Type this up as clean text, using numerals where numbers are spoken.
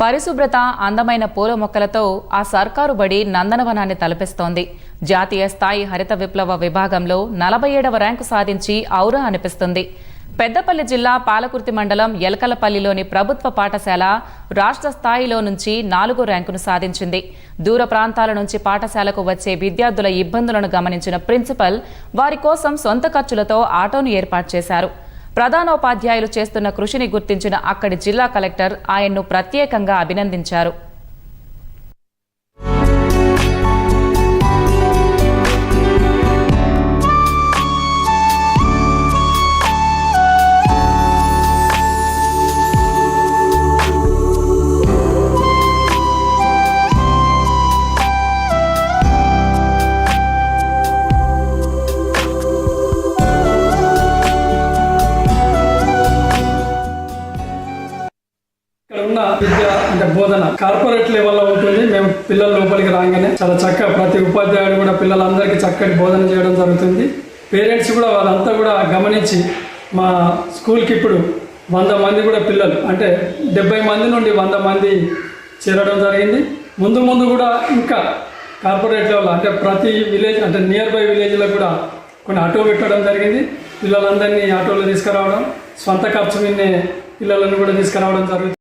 పరిశుభ్రత, అందమైన పూల మొక్కలతో ఆ సర్కారు బడి నందనవనాన్ని తలపిస్తోంది. జాతీయ స్థాయి హరిత విప్లవ విభాగంలో 47వ ర్యాంకు సాధించి ఔరా అనిపిస్తుంది. పెద్దపల్లి జిల్లా పాలకుర్తి మండలం ఎలకలపల్లిలోని ప్రభుత్వ పాఠశాల రాష్ట్ర స్థాయిలో నుంచి 4వ ర్యాంకును సాధించింది. దూర ప్రాంతాల నుంచి పాఠశాలకు వచ్చే విద్యార్థుల ఇబ్బందులను గమనించిన ప్రిన్సిపల్ వారి కోసం సొంత ఖర్చులతో ఆటోను ఏర్పాటు చేశారు. ప్రధానోపాధ్యాయులు చేస్తున్న కృషిని గుర్తించిన అక్కడి జిల్లా కలెక్టర్ ఆయన్ను ప్రత్యేకంగా అభినందించారు. ఉన్న విద్య అంటే బోధన కార్పొరేట్ లెవెల్లో ఉంటుంది. మేము పిల్లల లోపలికి రాగానే చాలా చక్కగా ప్రతి ఉపాధ్యాయుడు కూడా పిల్లలందరికీ చక్కటి బోధన చేయడం జరుగుతుంది. పేరెంట్స్ కూడా వాళ్ళంతా కూడా గమనించి మా స్కూల్కి ఇప్పుడు 100 మంది కూడా పిల్లలు అంటే 70 మంది నుండి 100 మంది చేరడం జరిగింది. ముందు కూడా ఇంకా కార్పొరేట్ లెవెల్ అంటే ప్రతి విలేజ్ అంటే నియర్ బై విలేజ్లో కూడా కొన్ని ఆటో పెట్టడం జరిగింది. పిల్లలందరినీ ఆటోలో తీసుకురావడం, సొంత ఖర్చు మీదనే పిల్లలను కూడా తీసుకురావడం జరుగుతుంది.